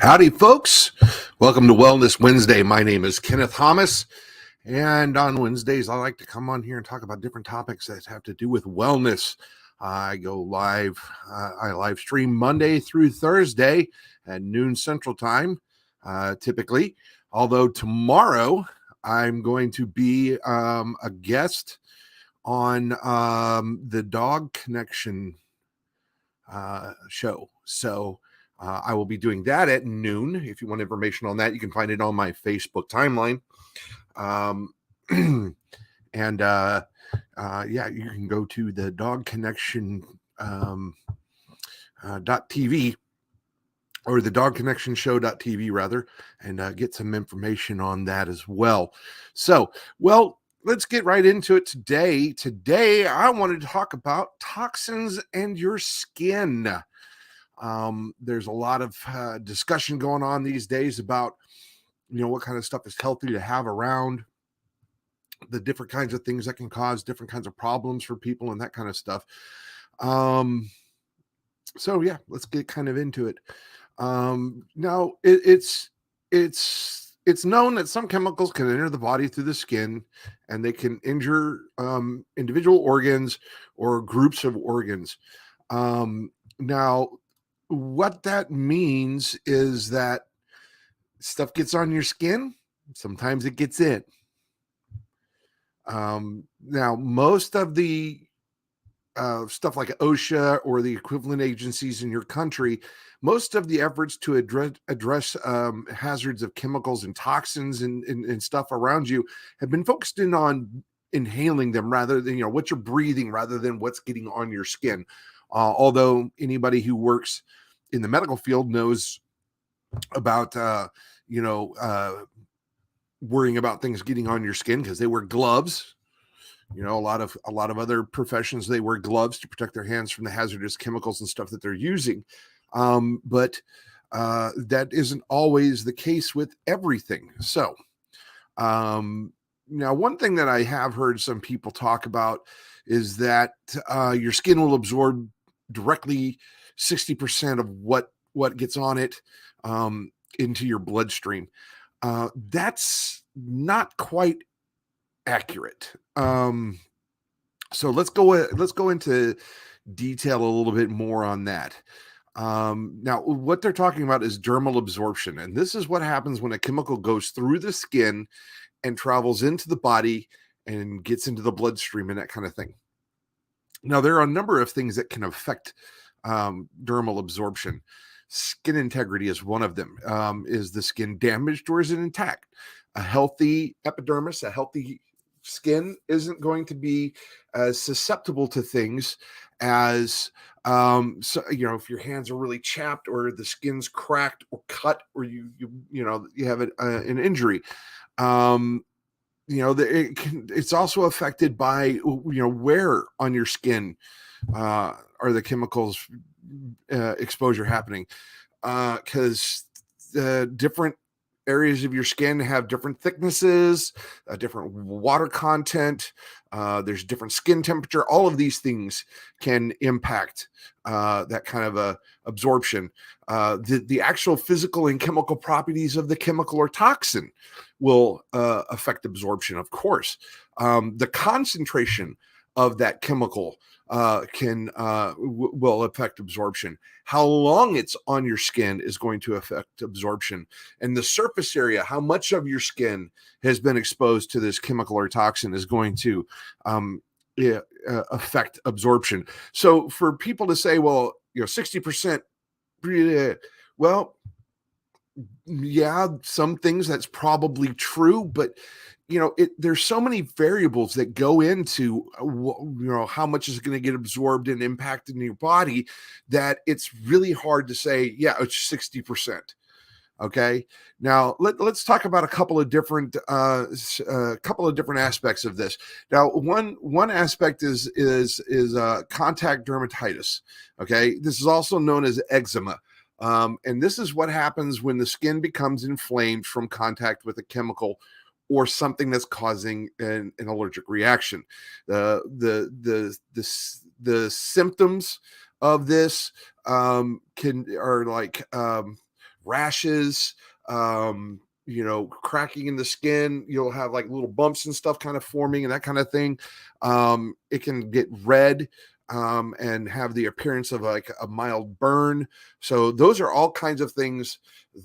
Howdy, folks. Welcome to Wellness Wednesday. My name is Kenneth Thomas, and on Wednesdays, I like to come on here and talk about different topics that have to do with wellness. I go live, I live stream Monday through Thursday at noon Central Time, typically. Although tomorrow, I'm going to be a guest on the Dog Connection show. So, I will be doing that at noon. If you want information on that, you can find it on my Facebook timeline. And yeah, you can go to the Dog Connection .tv or the Dog Connection Show.tv rather, and get some information on that as well. So, well, let's get right into it today. Today, I wanted to talk about toxins and your skin. There's a lot of discussion going on these days about, what kind of stuff is healthy to have around, the different kinds of things that can cause different kinds of problems for people and that kind of stuff. So yeah, let's get kind of into it. Now it's known that some chemicals can enter the body through the skin, and they can injure individual organs or groups of organs. Now, what that means is that stuff gets on your skin. Sometimes it gets in. Now, most of the stuff like OSHA or the equivalent agencies in your country, most of the efforts to address hazards of chemicals and toxins and stuff around you have been focused in on inhaling them rather than, what you're breathing rather than what's getting on your skin. Although anybody who works in the medical field knows about, worrying about things getting on your skin because they wear gloves. A lot of other professions, they wear gloves to protect their hands from the hazardous chemicals and stuff that they're using. But that isn't always the case with everything. So now one thing that I have heard some people talk about is that your skin will absorb directly 60% of what gets on it into your bloodstream. That's not quite accurate. So let's go into detail a little bit more on that. Now, what they're talking about is dermal absorption, and this is what happens when a chemical goes through the skin and travels into the body and gets into the bloodstream and that kind of thing. Now, there are a number of things that can affect dermal absorption. Skin integrity is one of them. Is the skin damaged or is it intact? A healthy epidermis, a healthy skin isn't going to be as susceptible to things as if your hands are really chapped or the skin's cracked or cut or you have an injury. It's also affected by where on your skin are the chemicals exposure happening, because different areas of your skin have different thicknesses, different water content, there's different skin temperature. All of these things can impact that kind of absorption. The actual physical and chemical properties of the chemical or toxin will affect absorption, of course. The concentration of that chemical will affect absorption. How long it's on your skin is going to affect absorption, and the surface area, how much of your skin has been exposed to this chemical or toxin, is going to affect absorption. So for people to say, well, 60%, well, yeah, some things that's probably true, but there's so many variables that go into how much is going to get absorbed and impacted in your body that it's really hard to say, yeah, it's 60%. Okay, now let's talk about a couple of different aspects of this. Now, one aspect is contact dermatitis. Okay, this is also known as eczema. And this is what happens when the skin becomes inflamed from contact with a chemical or something that's causing an allergic reaction. The symptoms of this are like rashes, cracking in the skin. You'll have like little bumps and stuff kind of forming and that kind of thing. It can get red and have the appearance of like a mild burn. So those are all kinds of things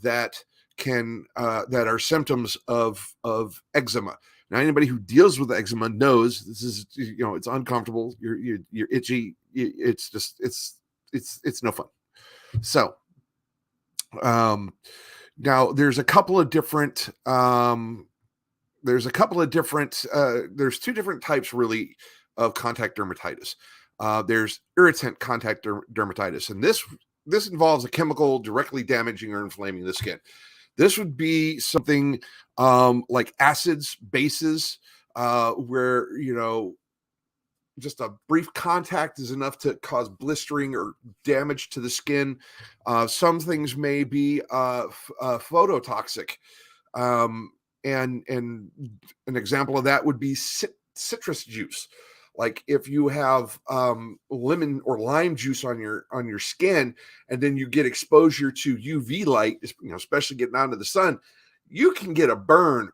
that that are symptoms of eczema. Now, anybody who deals with eczema knows this is, it's uncomfortable. You're itchy. It's just, it's no fun. So, now there's a couple of different, there's two different types really of contact dermatitis. There's irritant contact dermatitis, and this involves a chemical directly damaging or inflaming the skin. This would be something like acids, bases, where, just a brief contact is enough to cause blistering or damage to the skin. Some things may be phototoxic. And an example of that would be citrus juice. Like if you have lemon or lime juice on your skin, and then you get exposure to UV light, especially getting out into the sun, you can get a burn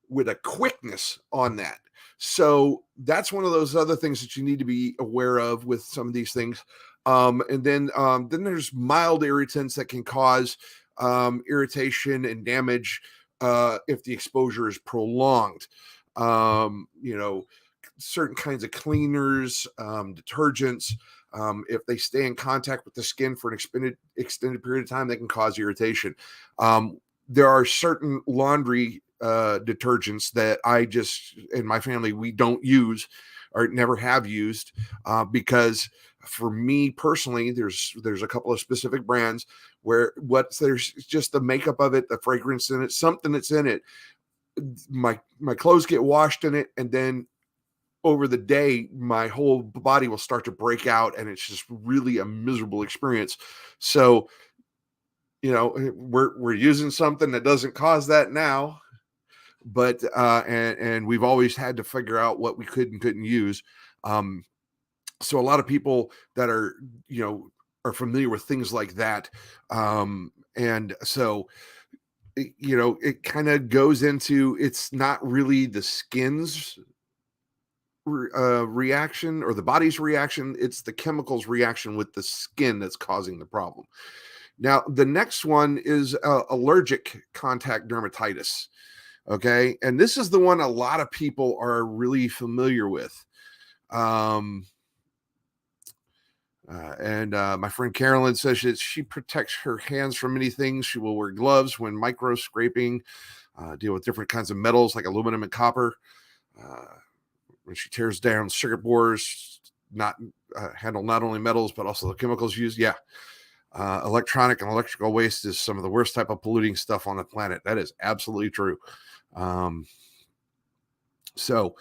with a quickness on that. So that's one of those other things that you need to be aware of with some of these things. And then there's mild irritants that can cause irritation and damage if the exposure is prolonged. Certain kinds of cleaners, detergents, if they stay in contact with the skin for an extended period of time, they can cause irritation. There are certain laundry detergents that I just, in my family, we don't use or never have used, because for me personally, there's a couple of specific brands where there's just the makeup of it, the fragrance in it, something that's in it. My clothes get washed in it, and then over the day, my whole body will start to break out, and it's just really a miserable experience. So, we're using something that doesn't cause that now, but and we've always had to figure out what we could and couldn't use. So a lot of people that are familiar with things like that, and so it kind of goes into, it's not really the skin's reaction or the body's reaction, it's the chemicals reaction with the skin that's causing the problem. Now the next one is allergic contact dermatitis. Okay, and this is the one a lot of people are really familiar with. And my friend Carolyn says that she protects her hands from many things. She will wear gloves when micro scraping, deal with different kinds of metals like aluminum and copper. When she tears down circuit boards, handle not only metals but also the chemicals used. Yeah, electronic and electrical waste is some of the worst type of polluting stuff on the planet. That is absolutely true. Sorry,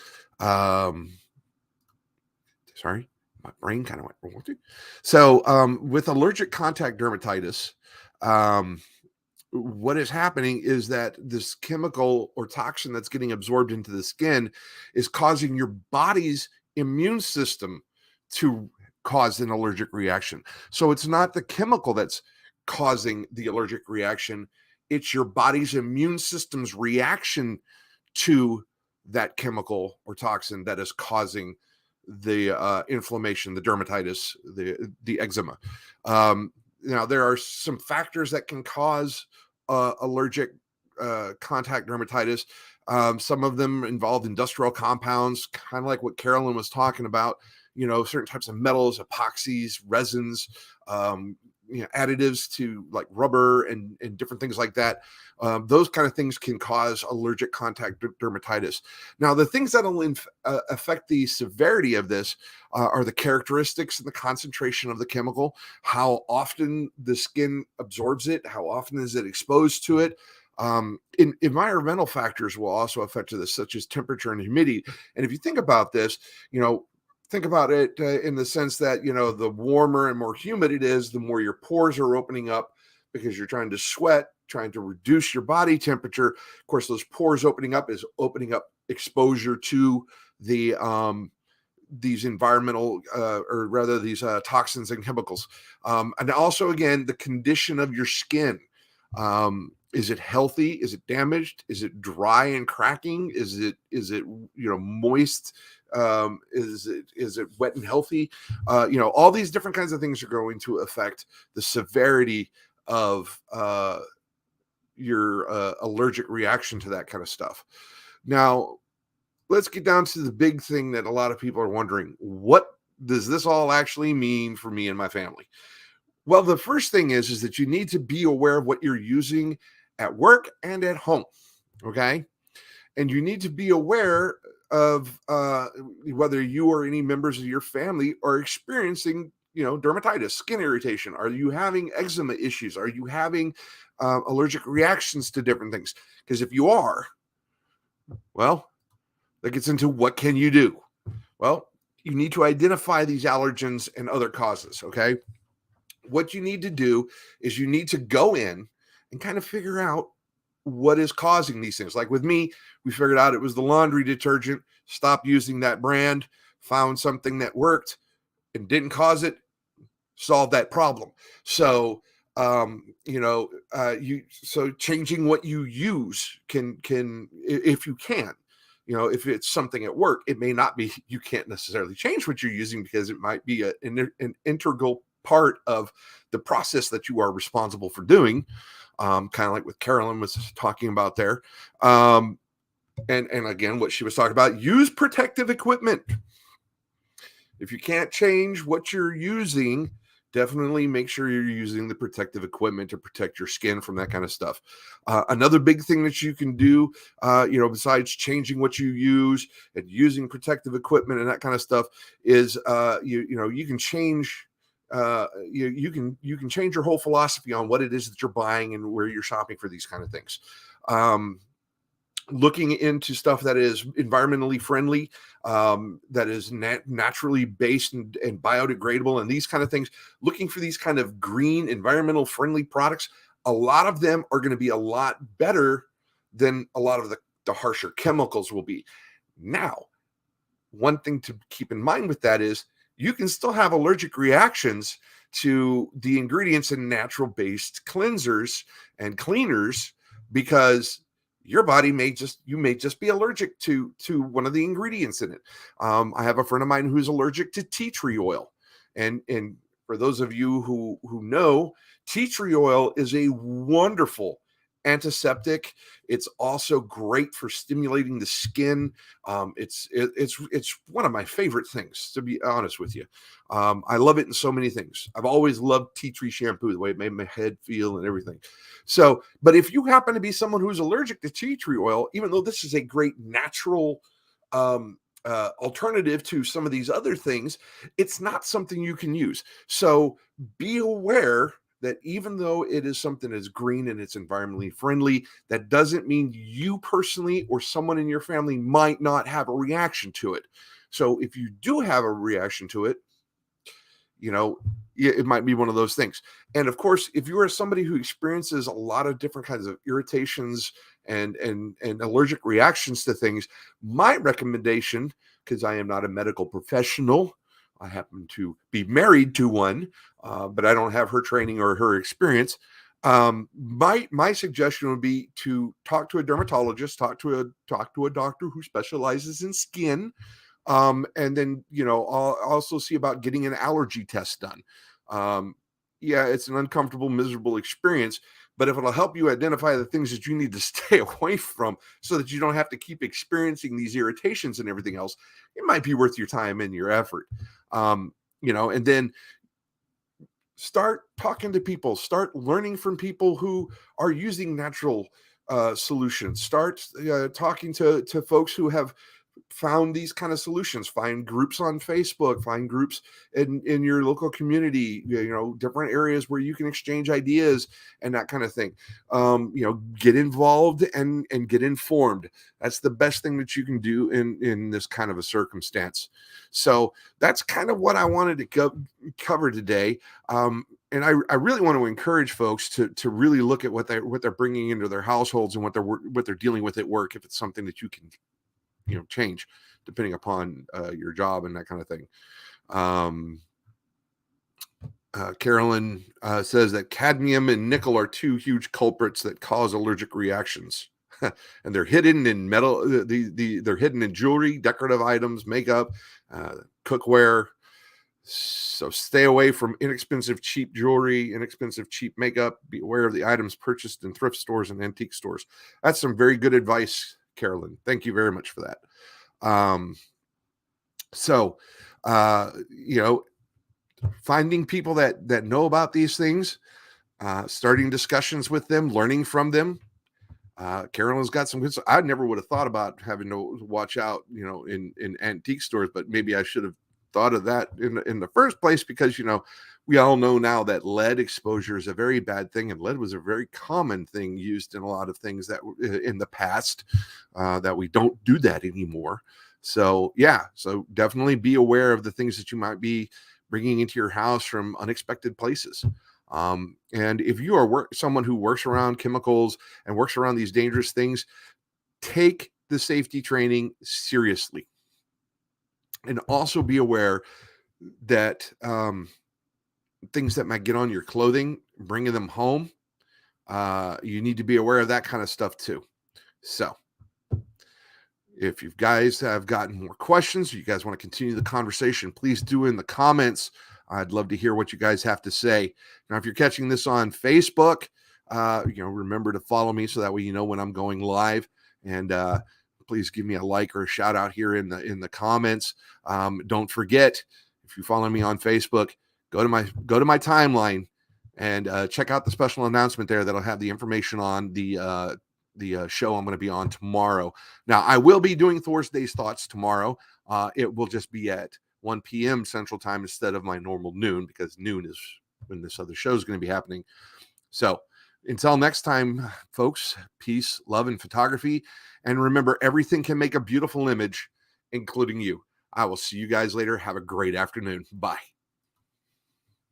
my brain kind of went. So, with allergic contact dermatitis, what is happening is that this chemical or toxin that's getting absorbed into the skin is causing your body's immune system to cause an allergic reaction. So it's not the chemical that's causing the allergic reaction. It's your body's immune system's reaction to that chemical or toxin that is causing the inflammation, the dermatitis, the eczema. Now, there are some factors that can cause allergic contact dermatitis. Some of them involve industrial compounds, kind of like what Carolyn was talking about. Certain types of metals, epoxies, resins, additives to like rubber and different things like that. Those kind of things can cause allergic contact dermatitis. Now, the things that will affect the severity of this are the characteristics and the concentration of the chemical, how often the skin absorbs it, how often is it exposed to it. Environmental factors will also affect this, such as temperature and humidity. And if you think about this, think about it in the sense that, the warmer and more humid it is, the more your pores are opening up because you're trying to sweat, trying to reduce your body temperature. Of course, those pores opening up is opening up exposure to the these environmental or rather these toxins and chemicals. And also, again, the condition of your skin. Is it healthy? Is it damaged? Is it dry and cracking? Is it moist? Is it wet and healthy? All these different kinds of things are going to affect the severity of your allergic reaction to that kind of stuff. Now, let's get down to the big thing that a lot of people are wondering. What does this all actually mean for me and my family? Well, the first thing is that you need to be aware of what you're using at work and at home. Okay. And you need to be aware of whether you or any members of your family are experiencing, dermatitis, skin irritation. Are you having eczema issues? Are you having allergic reactions to different things? Because if you are, well, that gets into what can you do? Well, you need to identify these allergens and other causes. Okay. What you need to do is you need to go in and kind of figure out what is causing these things. Like with me, we figured out it was the laundry detergent, stopped using that brand, found something that worked and didn't cause it, solved that problem. So, so changing what you use can, if you can, if it's something at work, it may not be, you can't necessarily change what you're using because it might be an integral part of the process that you are responsible for doing. Kind of like what Carolyn was talking about there. And again, what she was talking about, use protective equipment. If you can't change what you're using, definitely make sure you're using the protective equipment to protect your skin from that kind of stuff. Another big thing that you can do, besides changing what you use and using protective equipment and that kind of stuff, is you can change. You can change your whole philosophy on what it is that you're buying and where you're shopping for these kind of things. Looking into stuff that is environmentally friendly, that is naturally based and biodegradable and these kind of things, looking for these kind of green, environmental friendly products. A lot of them are going to be a lot better than a lot of the harsher chemicals will be. Now, one thing to keep in mind with that is you can still have allergic reactions to the ingredients in natural based cleansers and cleaners because your body may just be allergic to one of the ingredients in it. I have a friend of mine who's allergic to tea tree oil. And for those of you who know, tea tree oil is a wonderful antiseptic. It's also great for stimulating the skin. It's one of my favorite things, to be honest with you. I love it in so many things. I've always loved tea tree shampoo, the way it made my head feel and everything. So, but if you happen to be someone who's allergic to tea tree oil, even though this is a great natural alternative to some of these other things, it's not something you can use. So be aware that even though it is something that's green and it's environmentally friendly, that doesn't mean you personally or someone in your family might not have a reaction to it. So if you do have a reaction to it, it might be one of those things. And of course, if you are somebody who experiences a lot of different kinds of irritations and allergic reactions to things, my recommendation, because I am not a medical professional, I happen to be married to one, but I don't have her training or her experience. My suggestion would be to talk to a dermatologist, talk to a doctor who specializes in skin, and then I'll also see about getting an allergy test done. Yeah, it's an uncomfortable, miserable experience, but if it'll help you identify the things that you need to stay away from so that you don't have to keep experiencing these irritations and everything else, it might be worth your time and your effort. And then start talking to people, start learning from people who are using natural solutions, start talking to folks who have found these kind of solutions. Find groups on Facebook, find groups in your local community, different areas where you can exchange ideas and that kind of thing. Get involved and get informed. That's the best thing that you can do in this kind of a circumstance. So that's kind of what I wanted to cover today. And I really want to encourage folks to really look at what they're bringing into their households and what they're dealing with at work, if it's something that you can change depending upon your job and that kind of thing. Carolyn says that cadmium and nickel are two huge culprits that cause allergic reactions. And they're hidden in metal. They're hidden in jewelry, decorative items, makeup, cookware. So stay away from inexpensive, cheap jewelry, inexpensive, cheap makeup. Be aware of the items purchased in thrift stores and antique stores. That's some very good advice, Carolyn. Thank you very much for that. So, finding people that know about these things, starting discussions with them, learning from them. Carolyn's got some good stuff. I never would have thought about having to watch out, in antique stores, but maybe I should have thought of that in the first place, because we all know now that lead exposure is a very bad thing, and lead was a very common thing used in a lot of things that in the past, that we don't do that anymore. So so definitely be aware of the things that you might be bringing into your house from unexpected places. And if you are someone who works around chemicals and works around these dangerous things, take the safety training seriously. And also be aware that things that might get on your clothing, bringing them home, you need to be aware of that kind of stuff too. So if you guys have gotten more questions, or you guys want to continue the conversation, please do in the comments. I'd love to hear what you guys have to say. Now, if you're catching this on Facebook, remember to follow me so that way you know when I'm going live. And please give me a like or a shout out here in the comments. Don't forget, if you follow me on Facebook, go to my timeline and check out the special announcement there that'll have the information on the show I'm going to be on tomorrow. Now, I will be doing Thursday's Thoughts tomorrow. It will just be at 1 p.m. Central Time instead of my normal noon, because noon is when this other show is going to be happening. So until next time, folks, peace, love, and photography. And remember, everything can make a beautiful image, including you. I will see you guys later. Have a great afternoon. Bye.